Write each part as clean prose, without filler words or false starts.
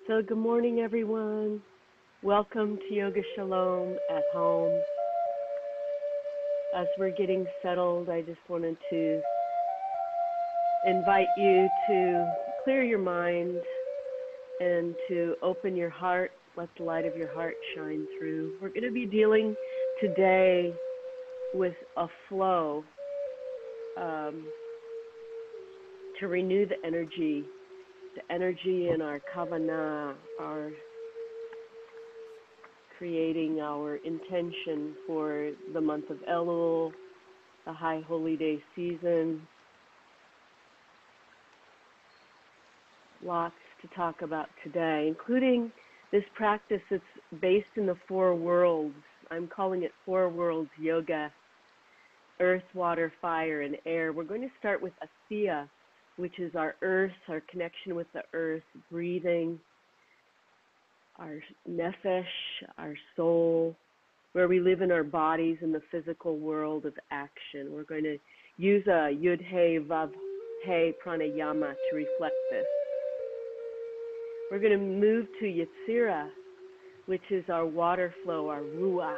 So good morning, everyone. Welcome to Yoga Shalom at home. As we're getting settled, I just wanted to invite you to clear your mind and to open your heart, let the light of your heart shine through. We're going to be dealing today with a flow to renew the energy in our kavanah, our creating our intention for the month of Elul, the High Holy Day season. Lots to talk about today, including this practice that's based in the four worlds. I'm calling it Four Worlds Yoga: earth, water, fire, and air. We're going to start with Assiyah, which is our earth, our connection with the earth, breathing, our nefesh, our soul, where we live in our bodies in the physical world of action. We're going to use a Yud He Vav He Pranayama to reflect this. We're going to move to Yetzirah, which is our water flow, our ruach,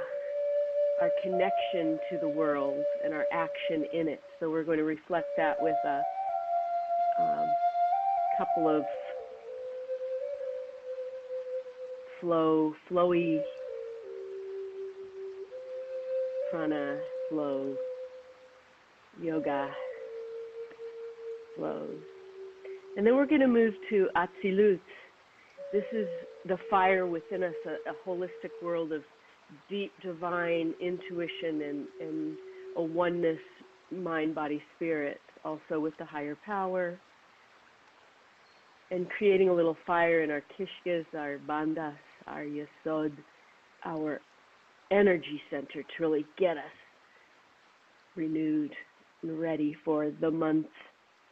our connection to the world and our action in it. So we're going to reflect that with a couple of flowy prana flow, yoga flows. And then we're going to move to Atzilut. This is the fire within us, a holistic world of deep divine intuition and a oneness mind, body, spirit, also with the higher power. And creating a little fire in our kishkas, our bandhas, our yesod, our energy center to really get us renewed and ready for the month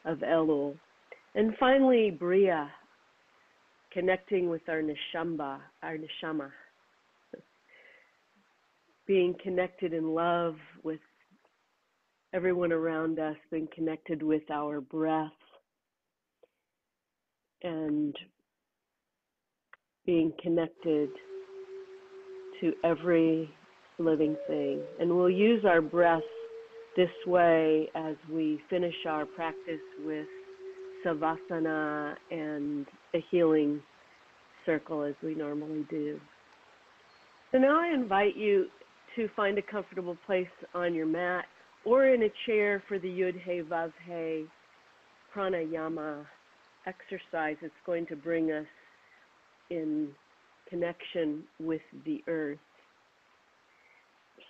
of Elul. And finally, Briyah, connecting with our neshama, being connected in love with everyone around us, being connected with our breath, and being connected to every living thing. And we'll use our breath this way as we finish our practice with Savassana and a healing circle as we normally do. So now I invite you to find a comfortable place on your mat or in a chair for the Yud He Vav He Pranayama exercise. It's going to bring us in connection with the earth.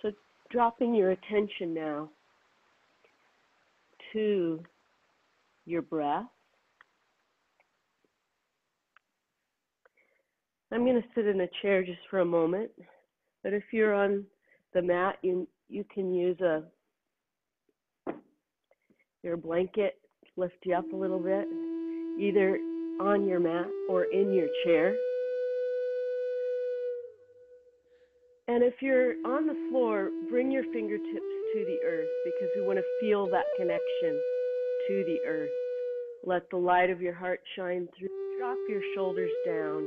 So dropping your attention now to your breath. I'm going to sit in a chair just for a moment, but if you're on the mat, you can use your blanket to lift you up a little bit, either on your mat or in your chair. And if you're on the floor, bring your fingertips to the earth because we want to feel that connection to the earth. Let the light of your heart shine through. Drop your shoulders down.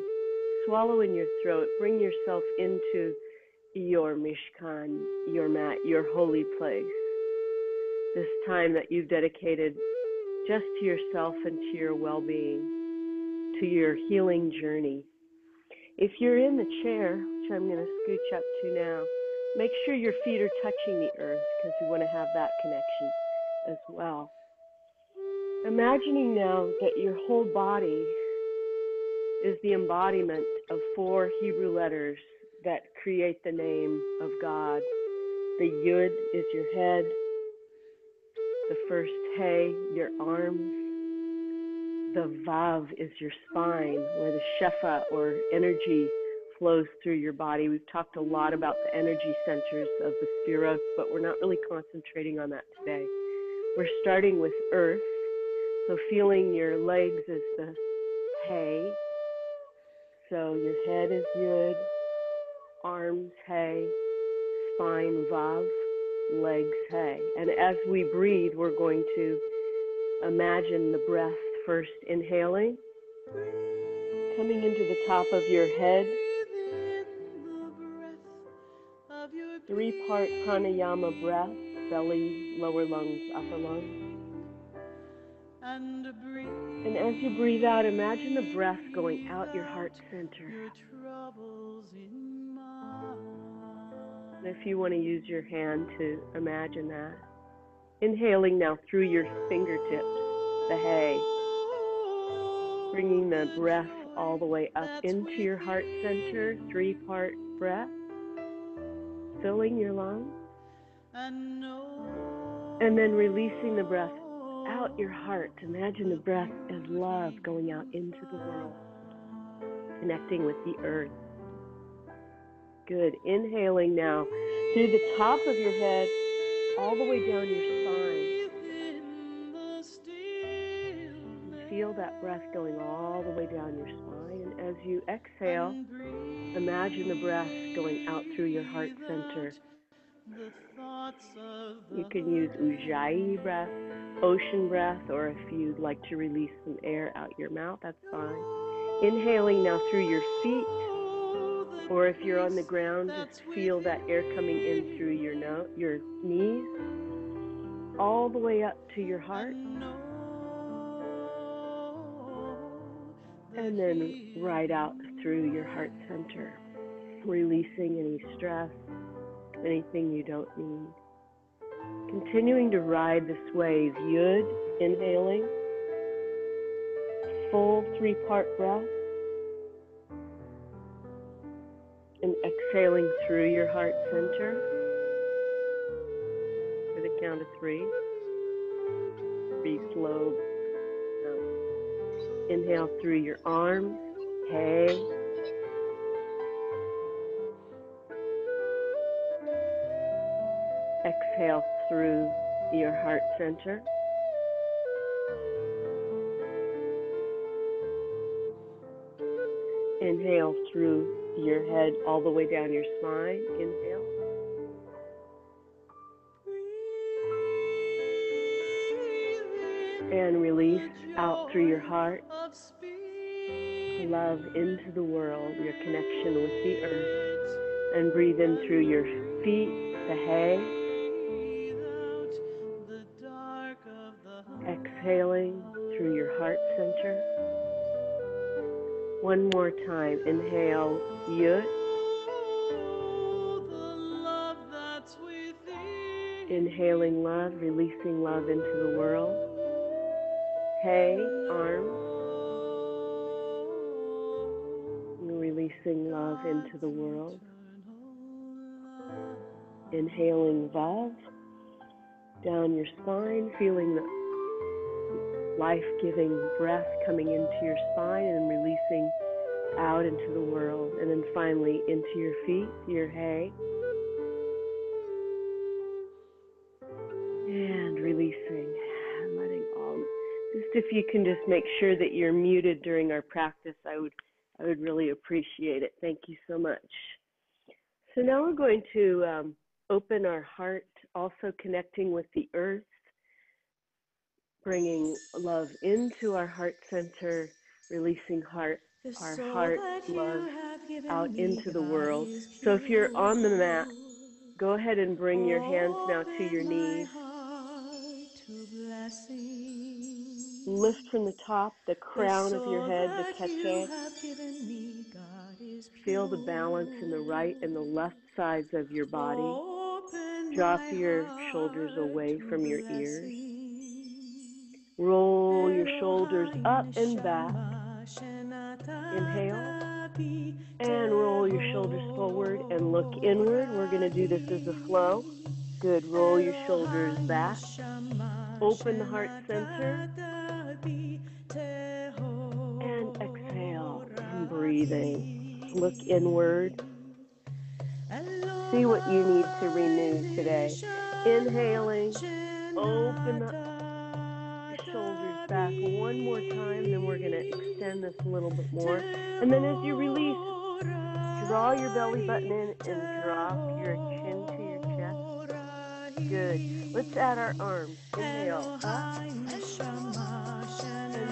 Swallow in your throat. Bring yourself into your mishkan, your mat, your holy place. This time that you've dedicated just to yourself and to your well-being, to your healing journey. If you're in the chair, which I'm going to scooch up to now, make sure your feet are touching the earth because we want to have that connection as well. Imagining now that your whole body is the embodiment of four Hebrew letters that create the name of God. The Yud is your head, the first He, your arms, the Vav is your spine, where the Shefa or energy flows through your body. We've talked a lot about the energy centers of the Sefirot, but we're not really concentrating on that today. We're starting with earth, so feeling your legs as the He. So your head is Yud, arms He, spine Vav, legs He. And as we breathe, we're going to imagine the breath first inhaling, coming into the top of your head. 3-part pranayama breath, belly, lower lungs, upper lungs. And as you breathe out, imagine the breath going out your heart center. And if you want to use your hand to imagine that. Inhaling now through your fingertips, the hay. Bringing the breath all the way up into your heart center, 3-part breath. Filling your lungs. And then releasing the breath out your heart. Imagine the breath as love going out into the world. Connecting with the earth. Good. Inhaling now through the top of your head, all the way down your spine. Feel that breath going all the way down your spine. And as you exhale, imagine the breath going out through your heart center. You can use Ujjayi breath, ocean breath, or if you'd like to release some air out your mouth, that's fine. Inhaling now through your feet, or if you're on the ground, just feel that air coming in through your knees, all the way up to your heart, and then right out through your heart center, releasing any stress, anything you don't need. Continuing to ride this wave, Yud, inhaling, full 3-part breath, and exhaling through your heart center for the count of 3. Be slow. Inhale through your arms, hey. Exhale through your heart center. Inhale through your head all the way down your spine. Inhale. And release out through your heart. Love into the world, your connection with the earth. And breathe in through your feet, the hay. Exhaling through your heart center. One more time. Inhale, Yud. Inhaling love, releasing love into the world. Hey, arms. Releasing love into the world. Inhaling Vav. Down your spine, feeling the life-giving breath coming into your spine and releasing out into the world. And then finally into your feet, your hay. And releasing and letting all. Just if you can just make sure that you're muted during our practice, I would really appreciate it. Thank you so much. So now we're going to open our heart, also connecting with the earth, bringing love into our heart center, releasing our heart love out into the world. So if you're on the mat, go ahead and bring your hands now to your knees. Lift from the top, the crown of your head, the kete. Feel the balance in the right and the left sides of your body. Drop your shoulders away from your ears. Roll your shoulders up and back. Inhale. And roll your shoulders forward and look inward. We're going to do this as a flow. Good. Roll your shoulders back. Open the heart center. And exhale. And breathing. Look inward. See what you need to renew today. Inhaling. Open the shoulders back one more time. Then we're going to extend this a little bit more. And then as you release, draw your belly button in and drop your chin to your chest. Good. Let's add our arms. Inhale, up. And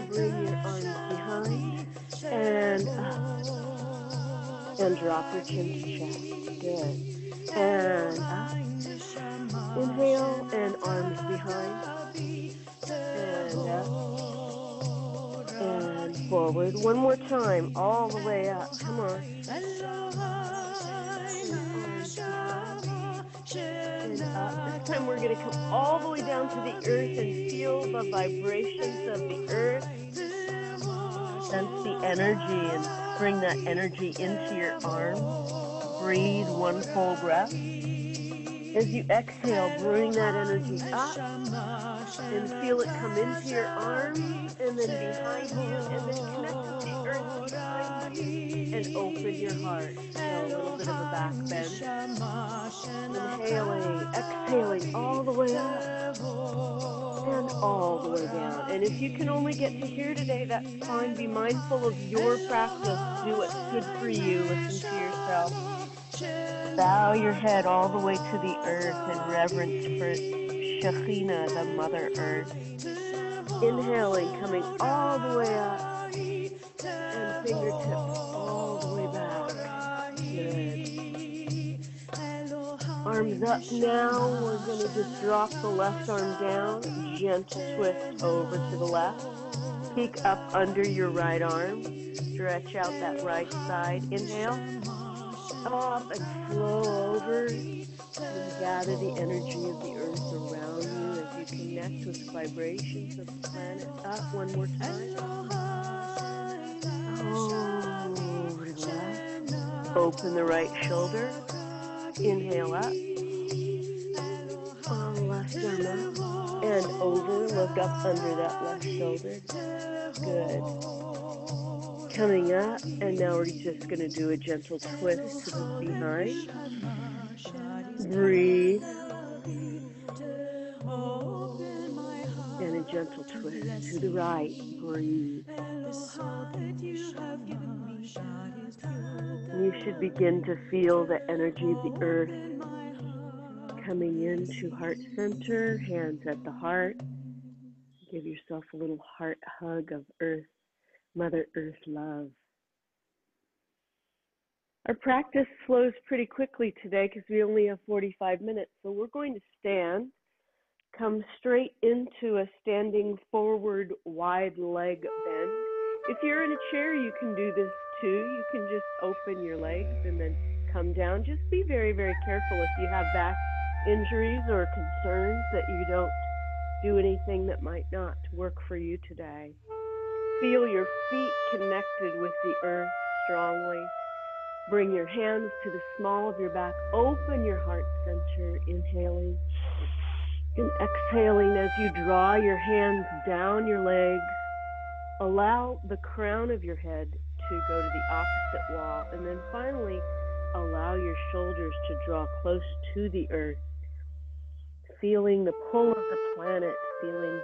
bring your arms behind. and up. And drop your chin to chest. Good. And up. Inhale and arms behind. And up. And forward. One more time. All the way up. Come on. And arms behind. And up. This time we're going to come all the way down to the earth and feel the vibrations of the earth. Sense the energy and bring that energy into your arms. Breathe one full breath. As you exhale, bring that energy up and feel it come into your arms and then behind you and then connect with the earth behind you and open your heart. So a little bit of a back bend. Inhaling, exhaling all the way up and all the way down. And if you can only get to here today, that's fine. Be mindful of your practice. Do what's good for you. Listen to yourself. Bow your head all the way to the earth in reverence for Shekhinah, the Mother Earth. Inhaling, coming all the way up, and fingertips all the way back. Good. Arms up now. We're going to just drop the left arm down. Gentle twist over to the left. Peek up under your right arm. Stretch out that right side. Inhale. Up and flow over and gather the energy of the earth around you as you connect with vibrations of the planet. Up one more time. Over to the left. Open the right shoulder. Inhale up. On the left arm up. And over. Look up under that left shoulder. Good. Coming up, and now we're just going to do a gentle twist to the behind. Breathe. And a gentle twist to the right. Breathe. You should begin to feel the energy of the earth coming into heart center, hands at the heart. Give yourself a little heart hug of earth, Mother Earth love. Our practice flows pretty quickly today because we only have 45 minutes. So we're going to stand, come straight into a standing forward wide leg bend. If you're in a chair, you can do this too. You can just open your legs and then come down. Just be very, very careful if you have back injuries or concerns that you don't do anything that might not work for you today. Feel your feet connected with the earth strongly. Bring your hands to the small of your back. Open your heart center, inhaling and exhaling as you draw your hands down your legs. Allow the crown of your head to go to the opposite wall. And then finally, allow your shoulders to draw close to the earth. Feeling the pull of the planet, feeling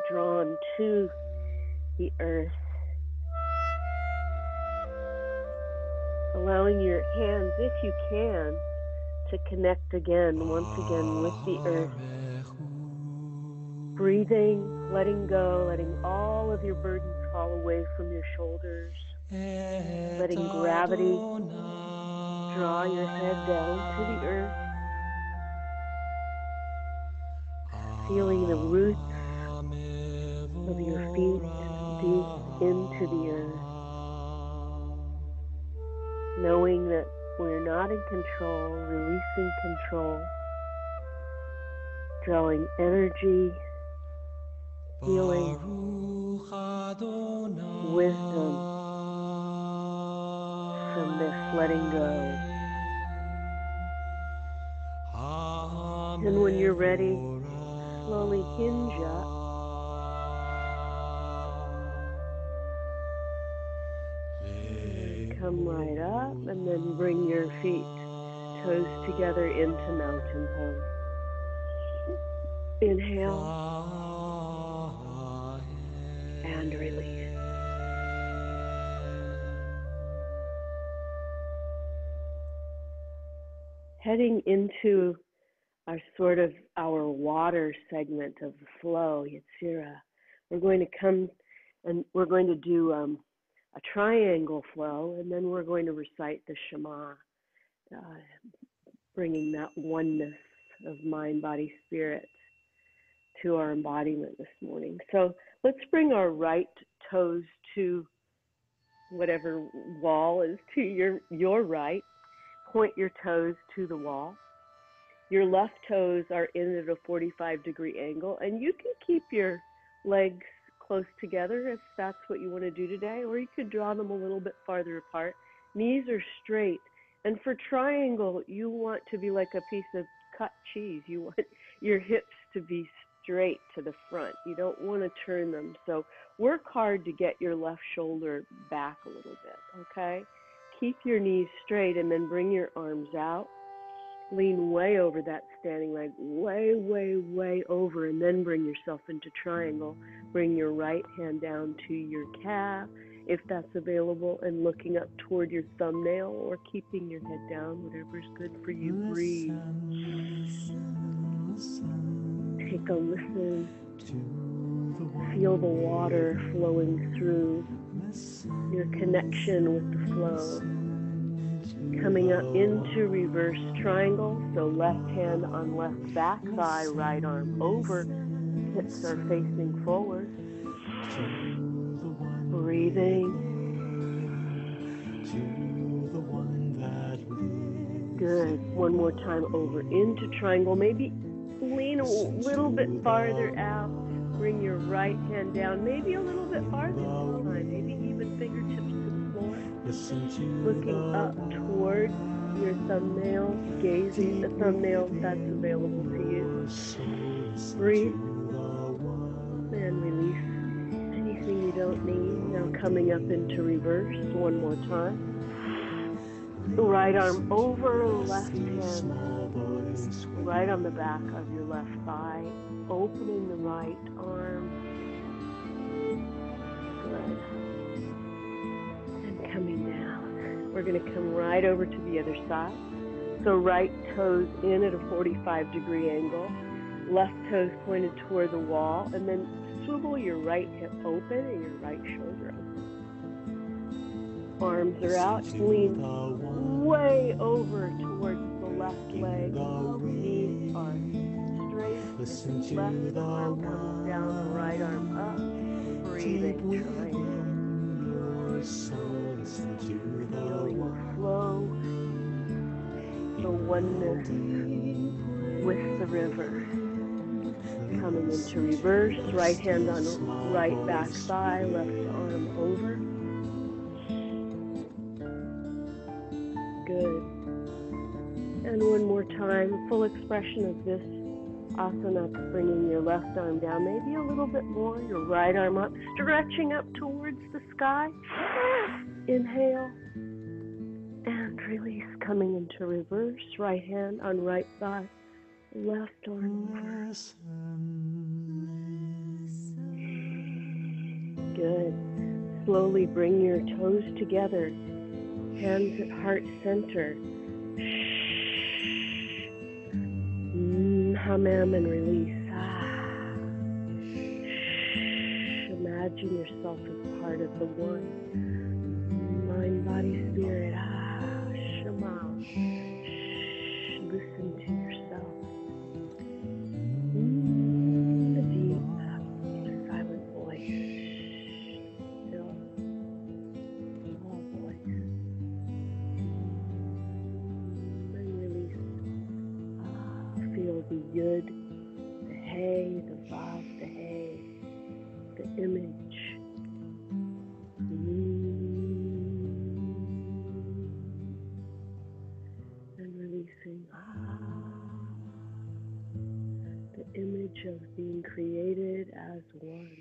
drawn to the earth. Allowing your hands, if you can, to connect again, once again, with the earth. Breathing, letting go, letting all of your burdens fall away from your shoulders. Letting gravity draw your head down to the earth. Feeling the roots of your feet deep into the earth. Knowing that we're not in control, releasing control, drawing energy, healing, wisdom from this letting go. And when you're ready, slowly hinge up. Come right up and then bring your feet, toes together into mountain pose. Inhale and release. Heading into our water segment of the flow, Yetzirah. We're going to come and we're going to do a triangle flow, and then we're going to recite the Shema, bringing that oneness of mind, body, spirit to our embodiment this morning. So let's bring our right toes to whatever wall is to your right. Point your toes to the wall. Your left toes are in at a 45-degree angle, and you can keep your legs close together if that's what you want to do today, or you could draw them a little bit farther apart. Knees are straight, and for triangle, you want to be like a piece of cut cheese. You want your hips to be straight to the front. You don't want to turn them. So work hard to get your left shoulder back a little bit, okay? Keep your knees straight and then bring your arms out. Lean way over that standing leg, way, way, way over, and then bring yourself into triangle. Bring your right hand down to your calf, if that's available, and looking up toward your thumbnail or keeping your head down, whatever's good for you. Breathe. Take a listen. Feel the water flowing through, your connection with the flow. Coming up into reverse triangle, so left hand on left back thigh, right arm over, hips are facing forward. Breathing. Good. One more time over into triangle. Maybe lean a little bit farther out. Bring your right hand down, maybe a little bit farther this time, maybe even fingertips to the floor. Looking up toward your thumbnail, gazing at the thumbnail if that's available to you. Breathe and release anything you don't need. Now coming up into reverse one more time. Right arm over, left hand right on the back of your left thigh, opening the right arm. Good. And coming down. We're going to come right over to the other side. So right toes in at a 45-degree angle, left toes pointed toward the wall, and then swivel your right hip open and your right shoulder open. Arms are out, lean way over towards the left leg. Knees are straight. Left arm comes down, the right arm up. Breathing, triangle. Feeling the flow, the oneness with the river. Coming into reverse, right hand on right back thigh, left arm over. Good. And one more time, full expression of this asana, bringing your left arm down, maybe a little bit more, your right arm up, stretching up towards the sky. Inhale and release, coming into reverse, right hand on right thigh, left arm over. Good. Slowly bring your toes together, hands at heart center. Hamam and release. Imagine yourself as part of the one. Mind, body, spirit. Shema. Listen to yourself. The deep, silent voice. Still, all voice. And release. Feel the yud, the hey, the vav, the hey, the image. And releasing the image of being created as one.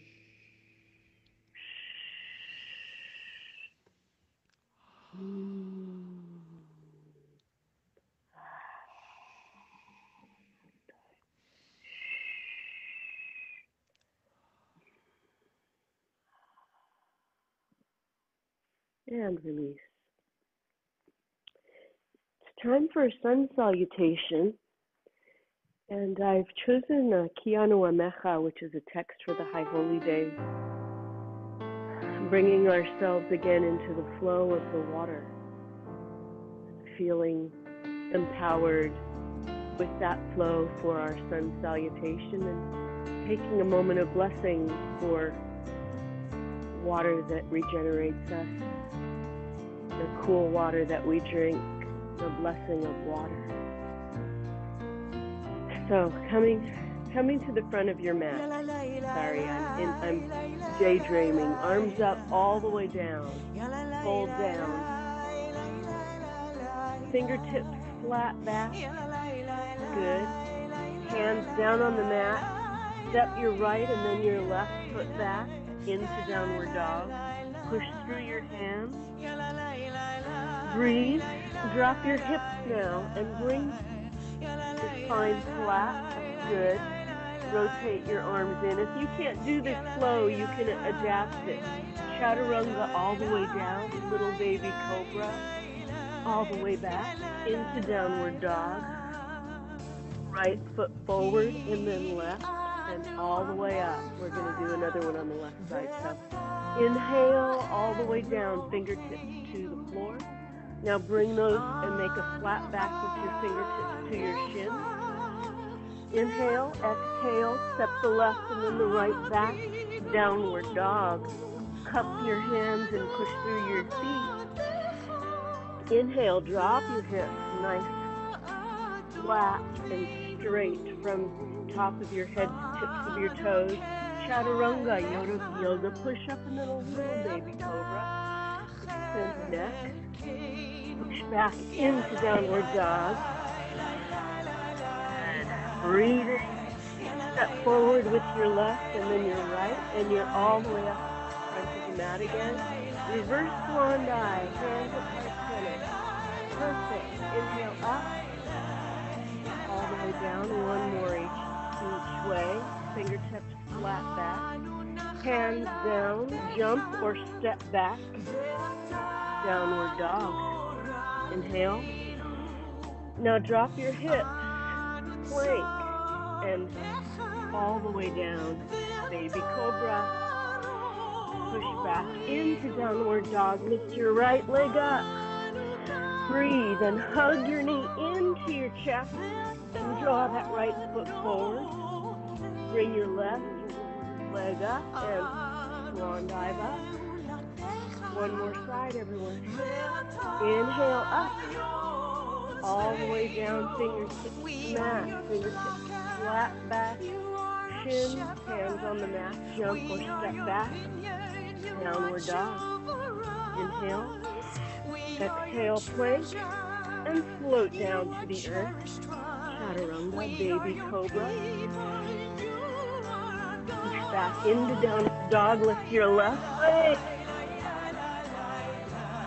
And release. It's time for a sun salutation. And I've chosen Kianu Amecha, which is a text for the High Holy Days, bringing ourselves again into the flow of the water, feeling empowered with that flow for our sun salutation, and taking a moment of blessing for water that regenerates us, the cool water that we drink, the blessing of water. So coming to the front of your mat. Sorry, I'm daydreaming. Arms up all the way down. Fold down. Fingertips flat back. Good. Hands down on the mat. Step your right and then your left foot back into downward dog. Push through your hands. Breathe. Drop your hips now and bring your spine flat. Good. Rotate your arms in. If you can't do this flow, you can adapt it. Chaturanga all the way down, little baby cobra, all the way back into downward dog. Right foot forward and then left and all the way up. We're going to do another one on the left side. So inhale all the way down, fingertips to the floor. Now bring those and make a flat back with your fingertips to your shins. Inhale, exhale, step the left and then the right back, downward dog. Cup your hands and push through your feet. Inhale, drop your hips, nice, flat and straight from top of your head to tips of your toes. Chaturanga, yoga push up and then a little baby cobra. Extend the neck. Push back into downward dog. Breathing. Step forward with your left and then your right, and you're all the way up front of the mat again. Reverse swan dive, hands at heart center. Perfect. Inhale up, all the way down. One more each way. Fingertips flat back. Hands down, jump or step back. Downward dog. Inhale. Now drop your hips. Plank and all the way down, baby cobra. Push back into downward dog. Lift your right leg up. Breathe and hug your knee into your chest and draw that right foot forward. Bring your left leg up and swan dive up. One more side, everyone. Inhale up. All the way down, fingertips mat, fingertips flat back, chin, hands on the mat, jump or step back, downward dog. Inhale, exhale, plank, and float down to the earth. Chaturanga, baby cobra. Push back into down dog, lift your left leg.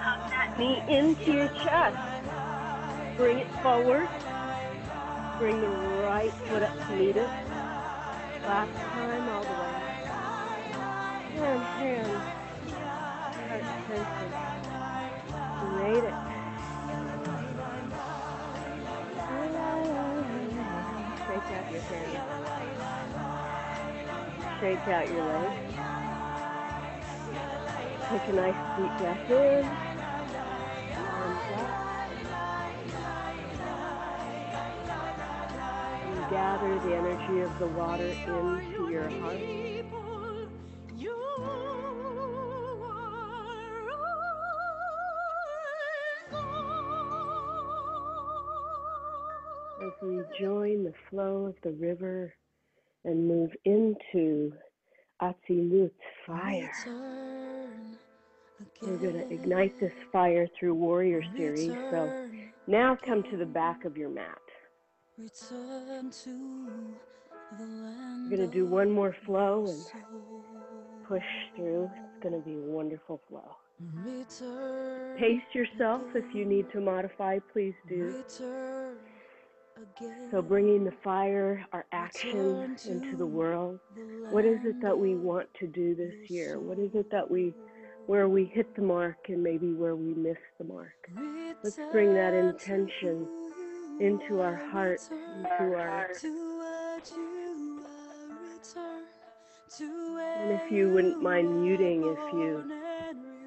Hug that knee into your chest. Bring it forward. Bring the right foot up to meet it. Last time, all the way. And hands. Heart center. You made it. Shake out your hands. Shake out your legs. Take a nice deep breath in. Arms up. Gather the energy of the water into your heart. As we join the flow of the river and move into Atzilut fire. We're going to ignite this fire through Warrior Series. So now come to the back of your mat. We're going to do one more flow and push through. It's going to be a wonderful flow. Pace yourself. If you need to modify, please do. So bringing the fire, our action into the world. What is it that we want to do this year? What is it that where we hit the mark and maybe where we miss the mark? Let's bring that intention into our heart, into our... And if you wouldn't mind muting if you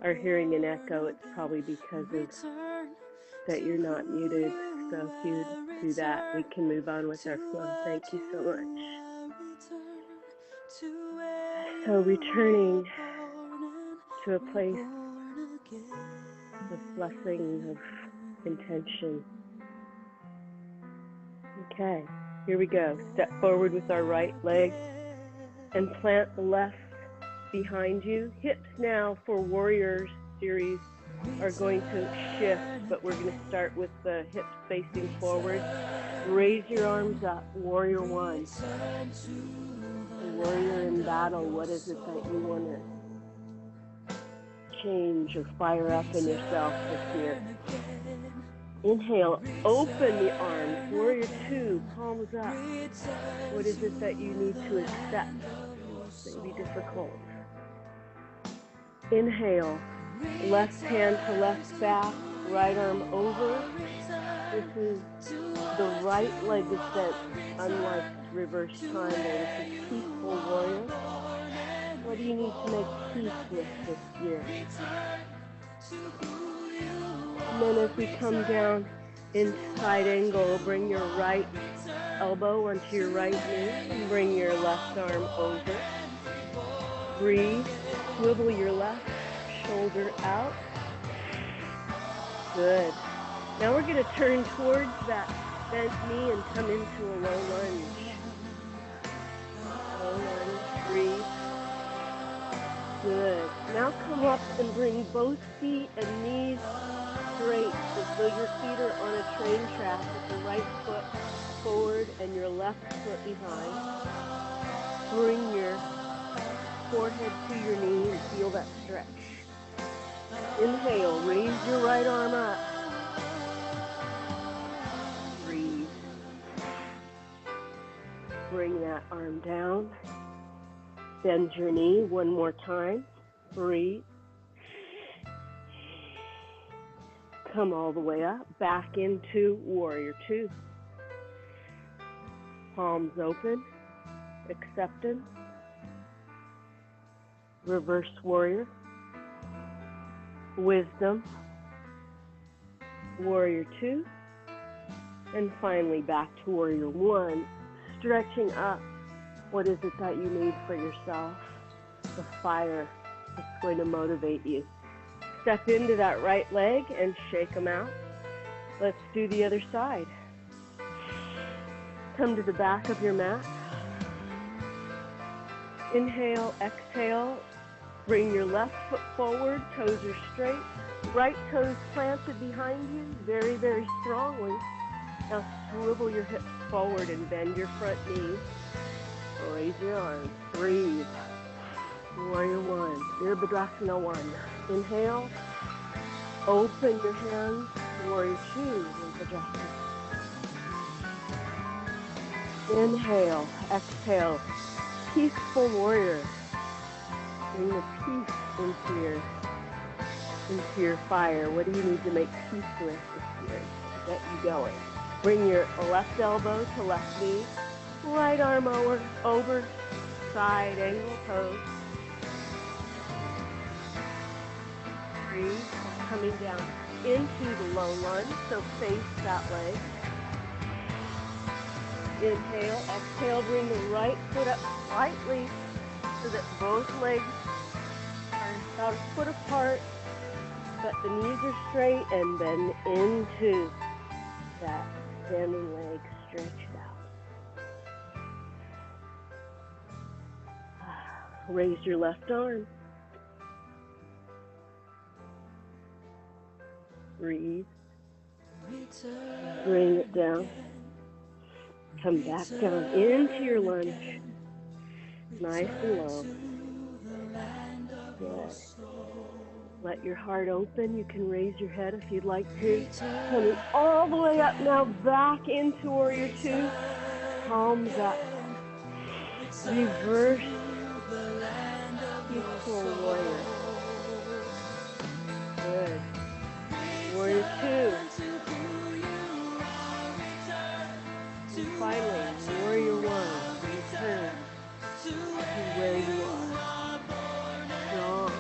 are hearing an echo, it's probably because of that you're not muted. So if you do that, we can move on with our flow. Thank you so much. So returning to a place of blessing, of intention. Okay, here we go. Step forward with our right leg and plant the left behind you. Hips now for Warriors series are going to shift, but we're going to start with the hips facing forward. Raise your arms up, Warrior One. Warrior in battle, what is it that you want to change or fire up in yourself this year? Inhale, open the arms, Warrior Two, palms up. What is it that you need to accept? Maybe difficult. Inhale, left hand to left back, right arm over. This is the right leg descent, unlike reverse triangle. This is peaceful warrior. What do you need to make peace with this year? And then as we come down in side angle, bring your right elbow onto your right knee and bring your left arm over. Breathe. Swivel your left shoulder out. Good. Now we're going to turn towards that bent knee and come into a low lunge. Low lunge. Breathe. Good. Now come up and bring both feet and knees straight as though your feet are on a train track with the right foot forward and your left foot behind. Bring your forehead to your knee and feel that stretch. Inhale, raise your right arm up. Breathe. Bring that arm down. Bend your knee one more time. Breathe. Come all the way up, back into Warrior Two. Palms open, acceptance. Reverse warrior, wisdom, Warrior Two, and finally back to Warrior One, stretching up. What is it that you need for yourself? The fire that's going to motivate you. Step into that right leg and shake them out. Let's do the other side. Come to the back of your mat. Inhale, exhale. Bring your left foot forward, toes are straight. Right toes planted behind you, very, very strongly. Now swivel your hips forward and bend your front knee. Raise your arms. Breathe. Warrior One. Virabhadrasana One. Inhale. Open your hands. Warrior Two. Virabhadrasana. Inhale. Exhale. Peaceful warrior. Bring the peace into your fire. What do you need to make peace with this year to get you going? Bring your left elbow to left knee. Right arm over, side angle pose. Breathe. Coming down into the low lunge, so face that leg. Inhale, exhale, bring the right foot up slightly so that both legs are about a foot apart, but the knees are straight, and then into that standing leg, stretch it out. Raise your left arm. Breathe. Bring it down. Come back down into your lunge. Nice and low. Good. Let your heart open. You can raise your head if you'd like to. Coming all the way up now, back into Warrior Two. Palms up. Reverse. Peaceful warrior. Good. Warrior Two. And finally, Warrior One. Return to where you are. Strong.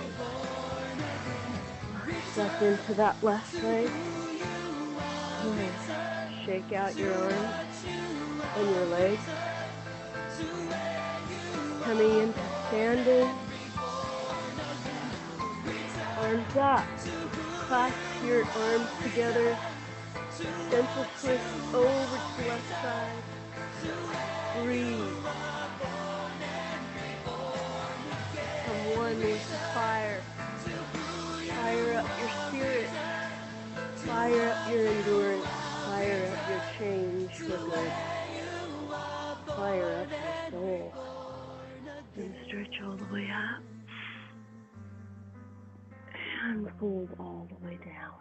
Step into that left leg. Shake out your arms and your legs. Coming into standing. Arms up. Clasp your arms together. Gentle twist over to the left side. Breathe. Come one with the fire. Fire up your spirit. Fire up your endurance. Fire up your change for good. Fire up your soul. And stretch all the way up. And fold all the way down.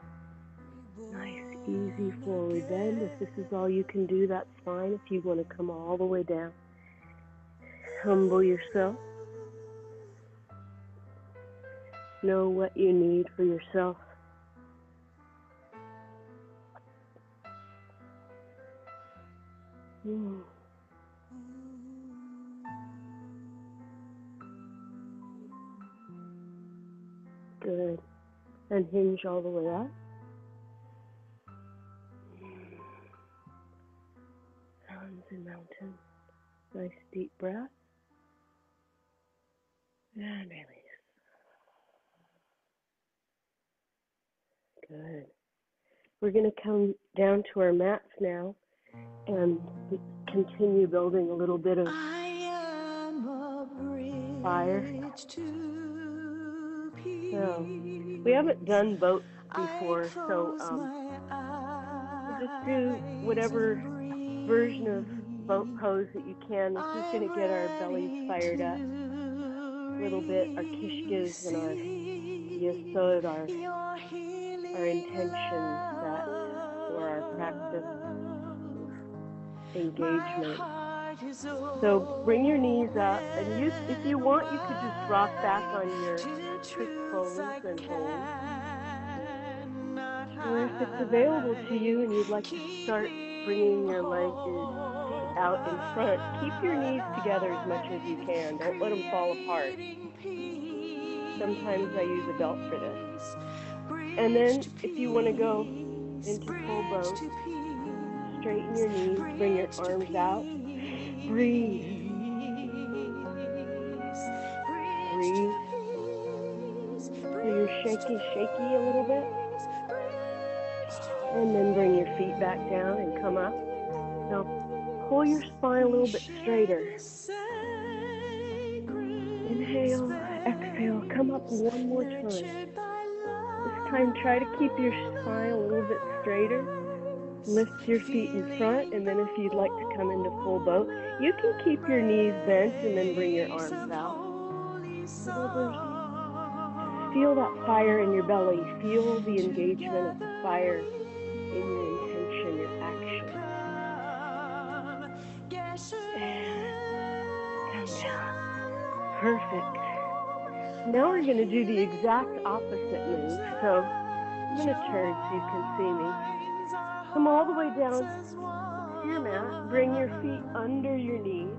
Nice, easy forward bend. If this is all you can do, that's fine. If you want to come all the way down, humble yourself. Know what you need for yourself. Good. And hinge all the way up. Mountains and mountains. Nice deep breath. And release. Good. We're going to come down to our mats now and continue building a little bit of fire. So, we haven't done boats before, so we'll just do whatever version of boat pose that you can. This is going to get our bellies fired up a little bit, our kishkas and our yesod, our intentions set for our practice engagement. So bring your knees up, and if you want, you could just rock back on your twist pose and hold. Or if it's available to you and you'd like to start bringing your feet out in front, keep your knees together as much as you can. Don't let them fall apart. Sometimes I use a belt for this. And then if you want to go into full boat, straighten your knees, bring your arms out. Breathe. Breathe. So you're shaky a little bit. And then bring your feet back down and come up. Now pull your spine a little bit straighter. Inhale, exhale, come up one more time. This time try to keep your spine a little bit straighter. Lift your feet in front, and then if you'd like to come into full boat, you can keep your knees bent and then bring your arms out. Feel that fire in your belly. Feel the engagement of the fire in your intention, your action. And come down. Perfect. Now we're going to do the exact opposite move. So I'm going to turn so you can see me. Come all the way down to your mat. Bring your feet under your knees.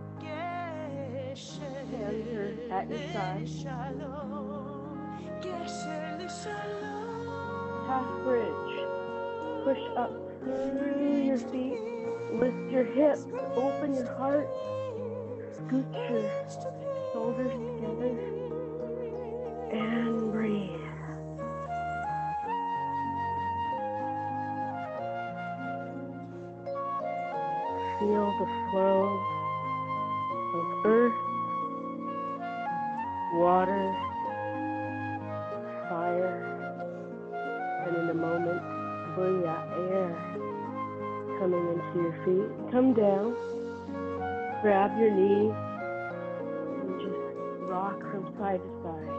Hands are at your side. Half bridge. Push up through your feet. Lift your hips. Open your heart. Scoot your shoulders together. And breathe. Feel the flow of earth, water, fire, and in a moment, Briyah, air coming into your feet. Come down, grab your knees, and just rock from side to side.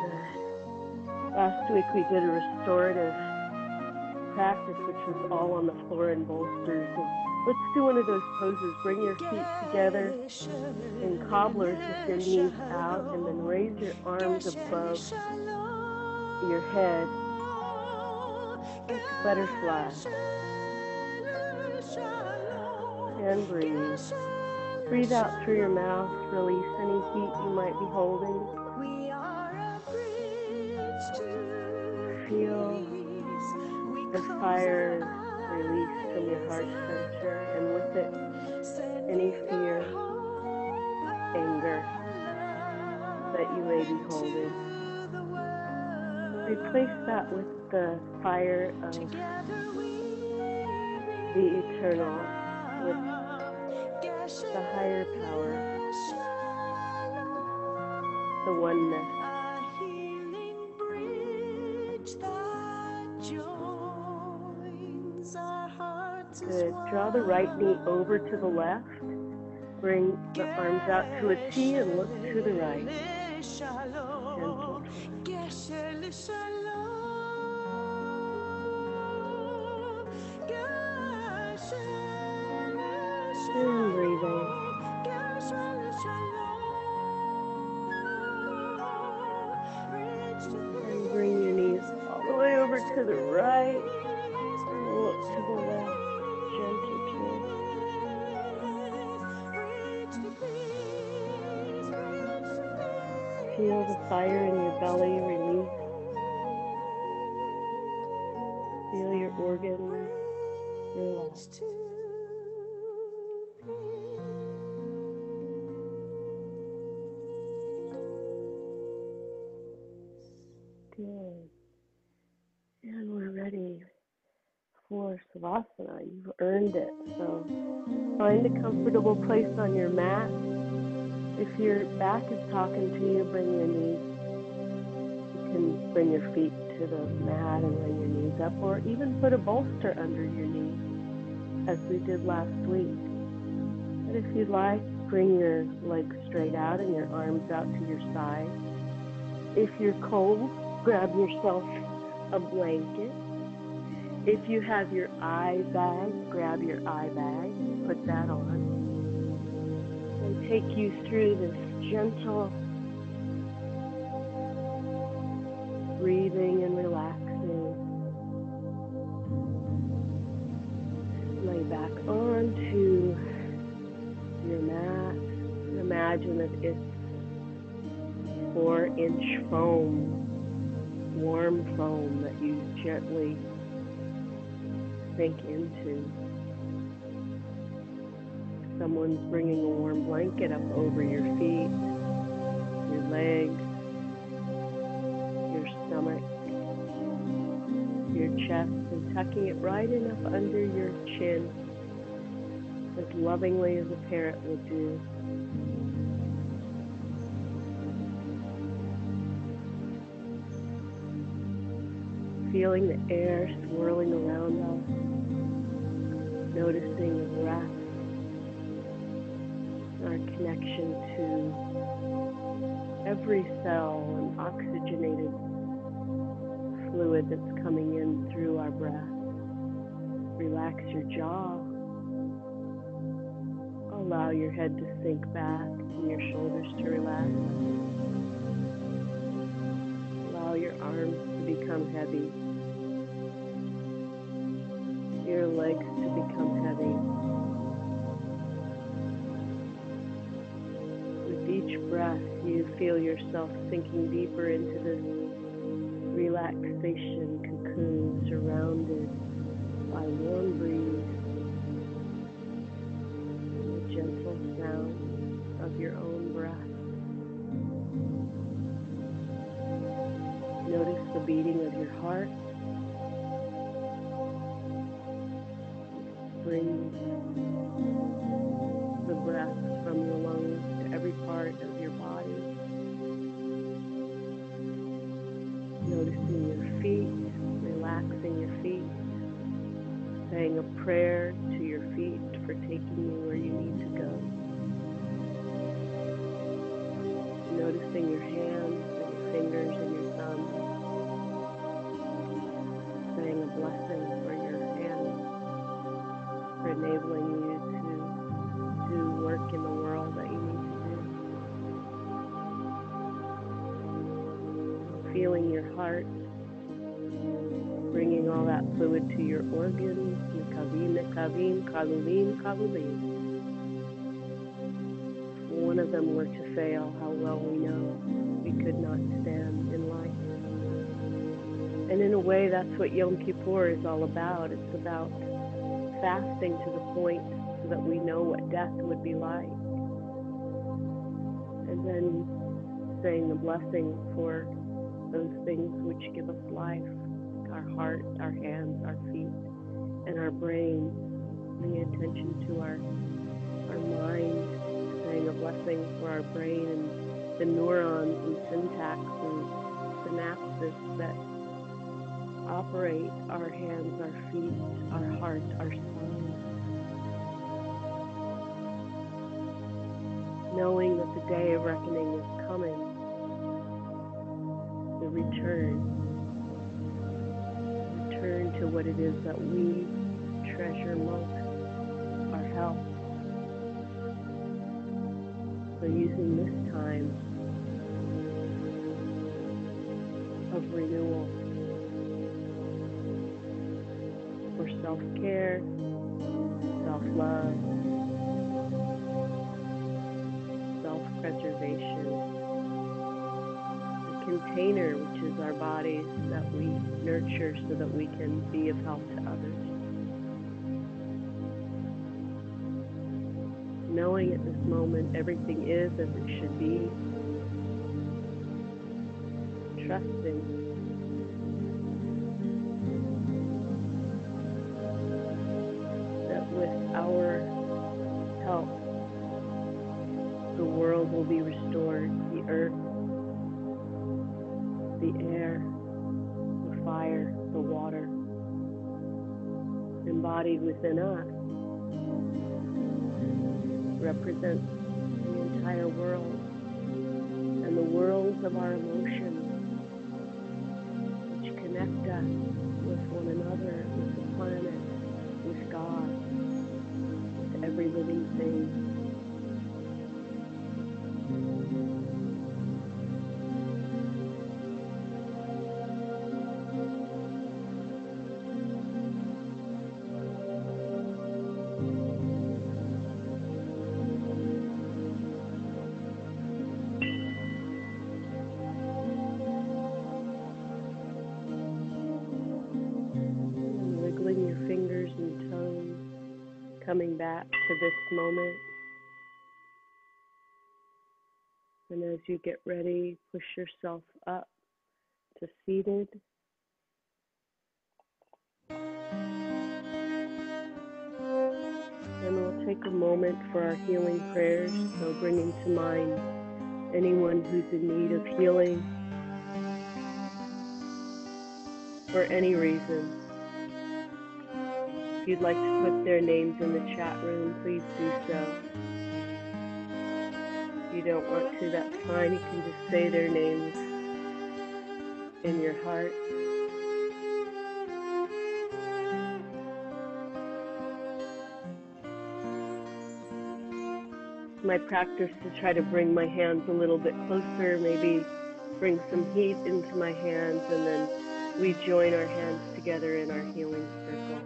Good. Last week we did a restorative practice, which was all on the floor in bolsters. And let's do one of those poses. Bring your feet together in cobblers with your knees out, and then raise your arms above your head like a butterfly. And breathe. Breathe out through your mouth. Release any heat you might be holding. feel the fire release from your heart center, and with it, any fear, anger that you may be holding. Replace that with the fire of the eternal, with the higher power, the oneness. Good. Draw the right knee over to the left. Bring the arms out to a T and look to the right. Gentle twist. And breathing. And bring your knees all the way over to the right. And look to the left. Gentle twist. Feel the fire in your belly release. Feel your organs relax. Good. And we're ready for Savassana. You've earned it. So find a comfortable place on your mat. If your back is talking to you, bring your knees. You can bring your feet to the mat and lay your knees up, or even put a bolster under your knees, as we did last week. But if you'd like, bring your legs straight out and your arms out to your side. If you're cold, grab yourself a blanket. If you have your eye bag, grab your eye bag, put that on, and take you through this gentle breathing and relaxing. Lay back onto your mat. Imagine that it's 4-inch foam, warm foam that you gently sink into. Someone's bringing a warm blanket up over your feet, your legs, your stomach, your chest, and tucking it right in up under your chin, as lovingly as a parent would do. Feeling the air swirling around us, noticing the breath, our connection to every cell and oxygenated fluid that's coming in through our breath. Relax your jaw. Allow your head to sink back and your shoulders to relax. Allow your arms to become heavy. Your legs to become heavy. With each breath, you feel yourself sinking deeper into this relaxation cocoon, surrounded by warm breeze and the gentle sound of your own breath. Notice the beating of your heart. Bring the breath from your lungs to every part of your body. Noticing your feet, relaxing your feet, saying a prayer to your feet for taking you where you need to go. Noticing your hands and your fingers and your thumbs, saying a blessing for your hands, for enabling you to do work in the world that you need to do. Feeling your heart, bringing all that fluid to your organs, nekavim, nekavim, kalulim, kalulim. If one of them were to fail, how well we know we could not stand in life. And in a way, that's what Yom Kippur is all about. It's about fasting to the point so that we know what death would be like. And then saying the blessing for those things which give us life, our heart, our hands, our feet, and our brain. Bringing attention to our mind, saying a blessing for our brain and the neurons and syntax and synapses that operate our hands, our feet, our heart, our soul. Knowing that the day of reckoning is coming, the return to what it is that we treasure most, our health. So using this time of renewal for self-care, self-love, self-preservation, the container, which is our bodies, that we nurture so that we can be of help to others. Knowing at this moment everything is as it should be, trusting that with our help, the world will be restored, the earth, the air, the fire, the water, embodied within us, represents the entire world and the worlds of our emotions, which connect us with one another, with the planet, with God, with every living thing. Coming back to this moment. And as you get ready, push yourself up to seated. And we'll take a moment for our healing prayers. So bringing to mind anyone who's in need of healing for any reason. If you'd like to put their names in the chat room, please do so. If you don't want to, that's fine. You can just say their names in your heart. My practice to try to bring my hands a little bit closer, maybe bring some heat into my hands, and then we join our hands together in our healing circle.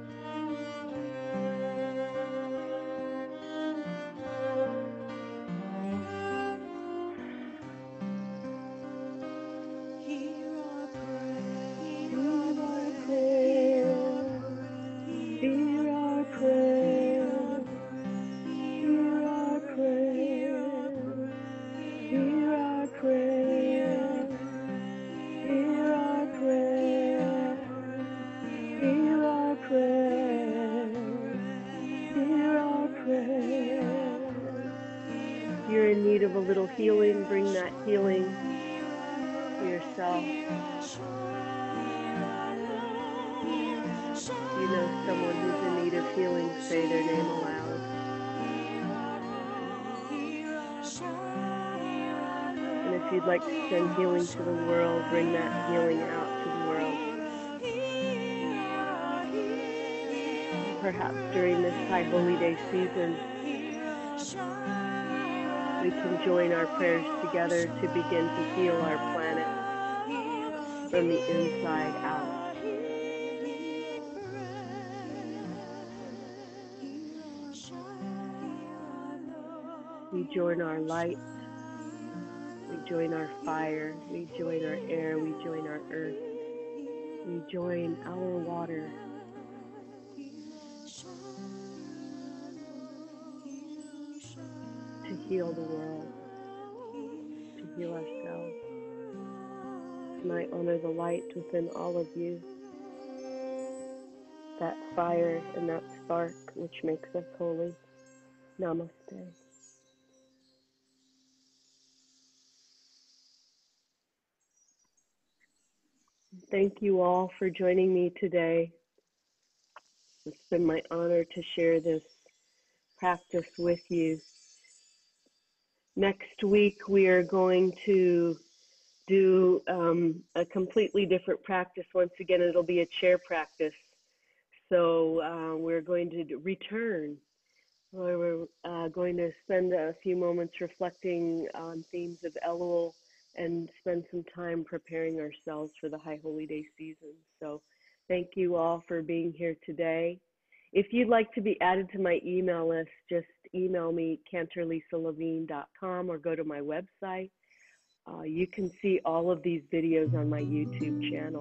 If you're in need of a little healing, bring that healing to yourself. If you know someone who's in need of healing, say their name aloud. And if you'd like to send healing to the world, bring that healing out to the world. Perhaps during this High Holy Day season, we can join our prayers together to begin to heal our planet from the inside out. We join our light, we join our fire, we join our air, we join our earth, we join our water to heal the world, to heal ourselves. And I honor the light within all of you, that fire and that spark which makes us holy. Namaste. Thank you all for joining me today. It's been my honor to share this practice with you. Next week, we are going to do a completely different practice. Once again, it'll be a chair practice. So we're going to return. We're going to spend a few moments reflecting on themes of Elul and spend some time preparing ourselves for the High Holy Day season. So thank you all for being here today. If you'd like to be added to my email list, just email me cantorlisalevine.com or go to my website. You can see all of these videos on my YouTube channel.